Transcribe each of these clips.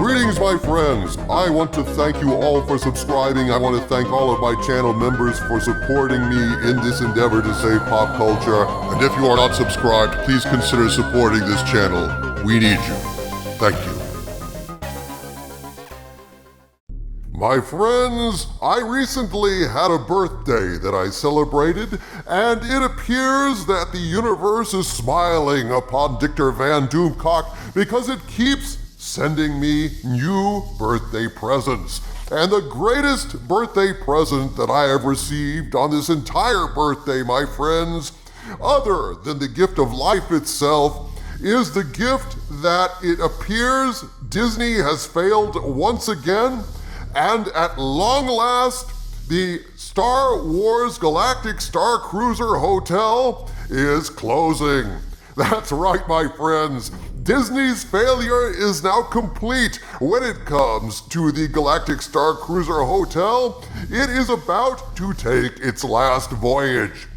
Greetings, my friends. I want to thank you all for subscribing. I want to thank all of my channel members for supporting me in this endeavor to save pop culture. And if you are not subscribed, please consider supporting this channel. We need you. Thank you. My friends, I recently had a birthday that I celebrated, and it appears that the universe is smiling upon Dictor Van Doomcock because it keeps sending me new birthday presents. And the greatest birthday present that I have received on this entire birthday, my friends, other than the gift of life itself, is the gift that it appears Disney has failed once again. And at long last, the Star Wars Galactic Starcruiser Hotel is closing. That's right, my friends. Disney's failure is now complete when it comes to the Galactic Starcruiser Hotel. It is about to take its last voyage.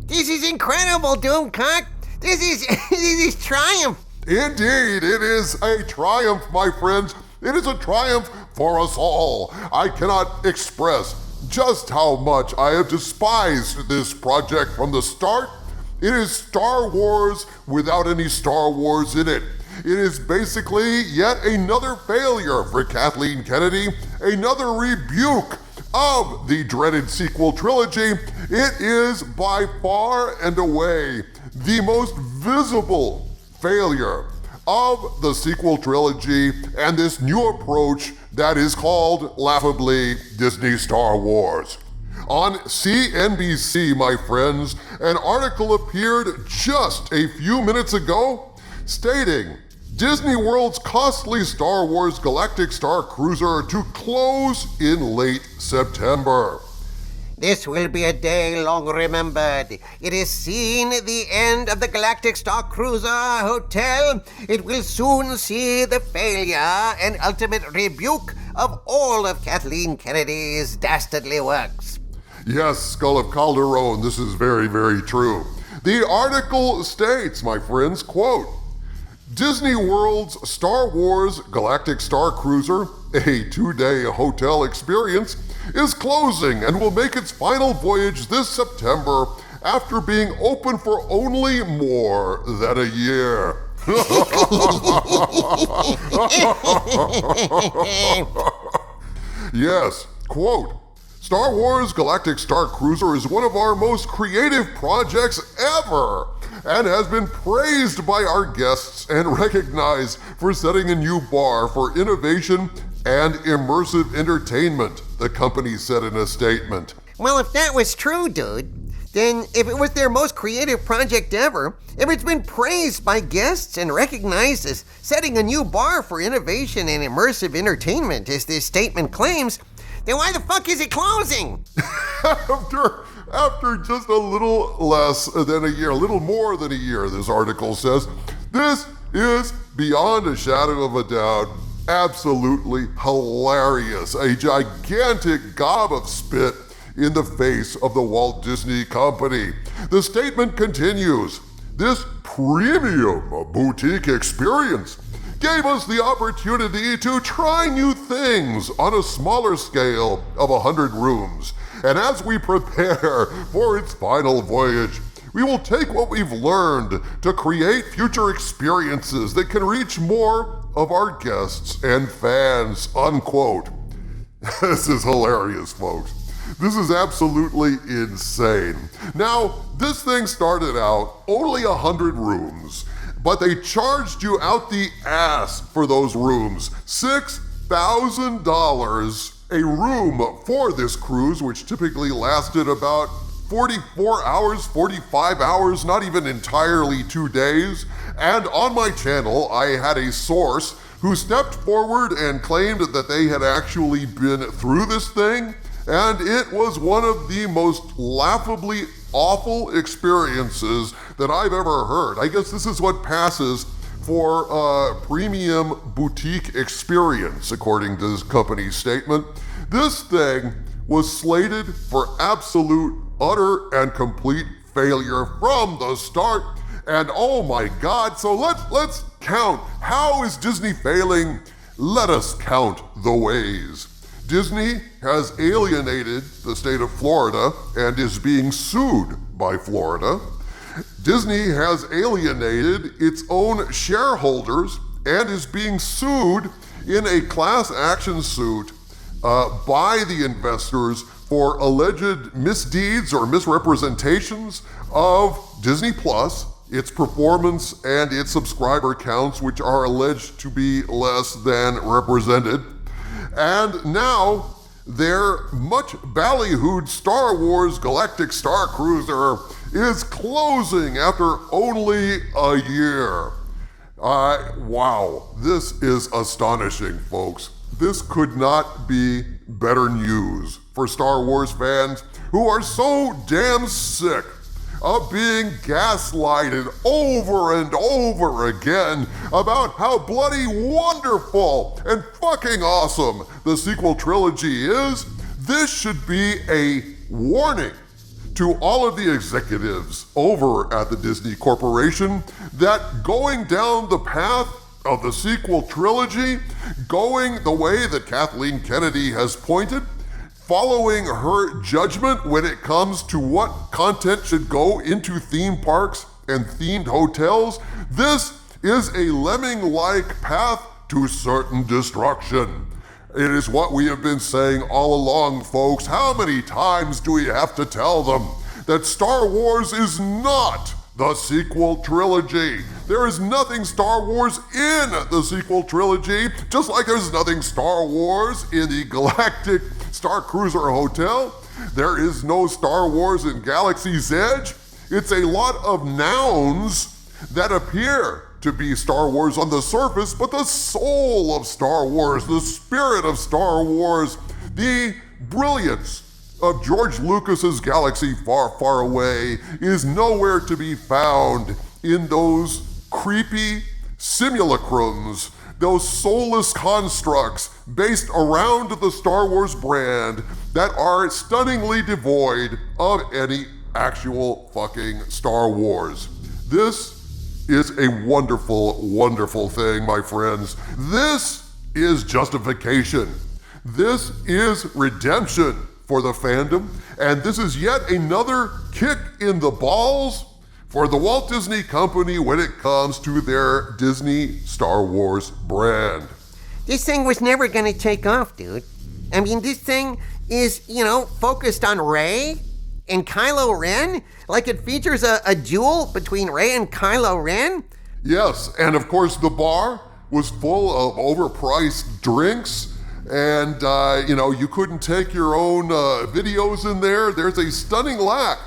This is incredible, Doomcock. This is triumph. Indeed, it is a triumph, my friends. It is a triumph for us all. I cannot express just how much I have despised this project from the start. It is Star Wars without any Star Wars in it. It is basically yet another failure for Kathleen Kennedy, another rebuke of the dreaded sequel trilogy. It is by far and away the most visible failure of the sequel trilogy and this new approach that is called, laughably, Disney Star Wars. On CNBC, my friends, an article appeared just a few minutes ago stating Disney World's costly Star Wars Galactic Starcruiser to close in late September. This will be a day long remembered. It has seen the end of the Galactic Starcruiser Hotel. It will soon see the failure and ultimate rebuke of all of Kathleen Kennedy's dastardly works. Yes, Skull of Calderon, this is very, very true. The article states, my friends, quote, Disney World's Star Wars Galactic Starcruiser, a 2-day hotel experience, is closing and will make its final voyage this September after being open for only more than a year. Yes, quote, Star Wars Galactic Starcruiser is one of our most creative projects ever and has been praised by our guests and recognized for setting a new bar for innovation and immersive entertainment, the company said in a statement. Well, if that was true, dude, then if it was their most creative project ever, if it's been praised by guests and recognized as setting a new bar for innovation and immersive entertainment, as this statement claims, then why the fuck is it closing? After just a little less than a year, a little more than a year, this article says, this is beyond a shadow of a doubt absolutely hilarious, a gigantic gob of spit in the face of the Walt Disney Company. The statement continues, this premium boutique experience gave us the opportunity to try new things on a smaller scale of 100 rooms. And as we prepare for its final voyage, we will take what we've learned to create future experiences that can reach more of our guests and fans, unquote. This is hilarious, folks. This is absolutely insane. Now, this thing started out only 100 rooms, but they charged you out the ass for those rooms. $6,000 a room for this cruise, which typically lasted about 44 hours, 45 hours, not even entirely 2 days. And on my channel, I had a source who stepped forward and claimed that they had actually been through this thing, and it was one of the most laughably awful experiences that I've ever heard. I guess this is what passes for a premium boutique experience, according to this company's statement. This thing was slated for absolute, utter, and complete failure from the start. And oh my God, so let's count. How is Disney failing Let us count the ways. Disney has alienated the state of Florida and is being sued by Florida. Disney has alienated its own shareholders and is being sued in a class action suit by the investors for alleged misdeeds or misrepresentations of Disney Plus, its performance, and its subscriber counts, which are alleged to be less than represented. And now their much ballyhooed Star Wars Galactic Starcruiser is closing after only a year. Wow, this is astonishing, folks. This could not be better news for Star Wars fans who are so damn sick of being gaslighted over and over again about how bloody wonderful and fucking awesome the sequel trilogy is. This should be a warning to all of the executives over at the Disney Corporation that going down the path of the sequel trilogy, going the way that Kathleen Kennedy has pointed, following her judgment when it comes to what content should go into theme parks and themed hotels, this is a lemming-like path to certain destruction. It is what we have been saying all along, folks. How many times do we have to tell them that Star Wars is not the sequel trilogy? There is nothing Star Wars in the sequel trilogy, just like there's nothing Star Wars in the Galactic Starcruiser Hotel. There is no Star Wars in Galaxy's Edge. It's a lot of nouns that appear to be Star Wars on the surface, but the soul of Star Wars, the spirit of Star Wars, the brilliance of George Lucas's Galaxy Far, Far Away is nowhere to be found in those creepy simulacrums, those soulless constructs based around the Star Wars brand that are stunningly devoid of any actual fucking Star Wars. This is a wonderful, wonderful thing, my friends. This is justification. This is redemption for the fandom, and this is yet another kick in the balls for the Walt Disney Company when it comes to their Disney Star Wars brand. This thing was never gonna take off, dude. I mean, this thing is, focused on Rey and Kylo Ren. Like it features a duel between Rey and Kylo Ren. Yes, and of course the bar was full of overpriced drinks, and you couldn't take your own videos in there. There's a stunning lack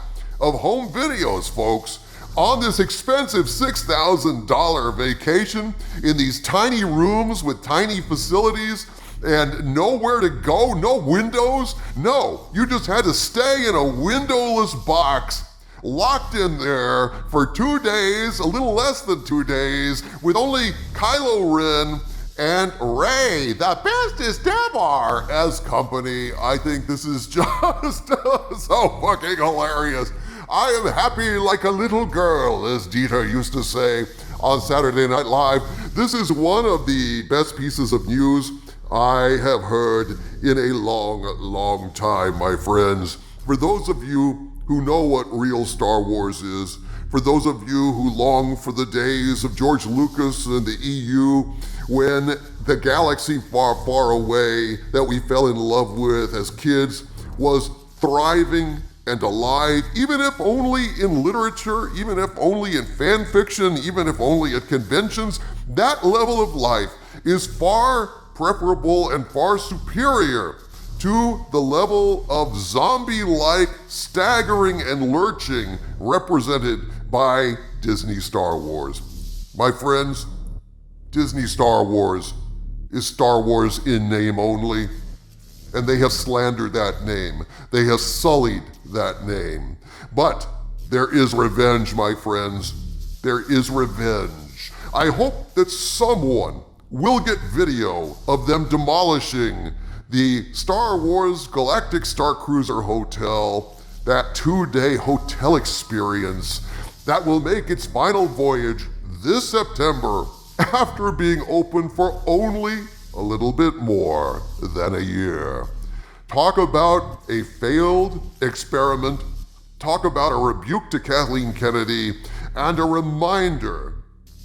of home videos, folks, on this expensive $6,000 vacation in these tiny rooms with tiny facilities and nowhere to go, no windows. No, you just had to stay in a windowless box, locked in there for 2 days, a little less than 2 days, with only Kylo Ren and Rey, the bestest ever, as company. I think this is just so fucking hilarious. I am happy like a little girl, as Dieter used to say on Saturday Night Live. This is one of the best pieces of news I have heard in a long, long time, my friends. For those of you who know what real Star Wars is, for those of you who long for the days of George Lucas and the EU, when the galaxy far, far away that we fell in love with as kids was thriving and alive, even if only in literature, even if only in fan fiction, even if only at conventions, that level of life is far preferable and far superior to the level of zombie-like staggering and lurching represented by Disney Star Wars. My friends, Disney Star Wars is Star Wars in name only, and they have slandered that name. They have sullied that name. But there is revenge, my friends. There is revenge. I hope that someone will get video of them demolishing the Star Wars Galactic Starcruiser Hotel, that 2-day hotel experience that will make its final voyage this September after being open for only a little bit more than a year. Talk about a failed experiment. Talk about a rebuke to Kathleen Kennedy and a reminder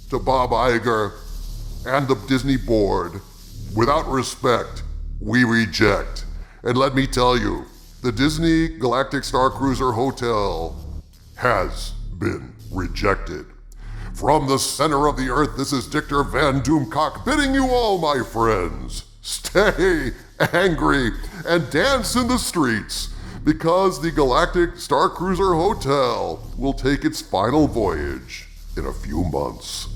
to Bob Iger and the Disney board. Without respect, we reject. And let me tell you, the Disney Galactic Starcruiser Hotel has been rejected. From the center of the earth, this is Dictor Van Doomcock bidding you all, my friends, stay angry and dance in the streets, because the Galactic Starcruiser Hotel will take its final voyage in a few months.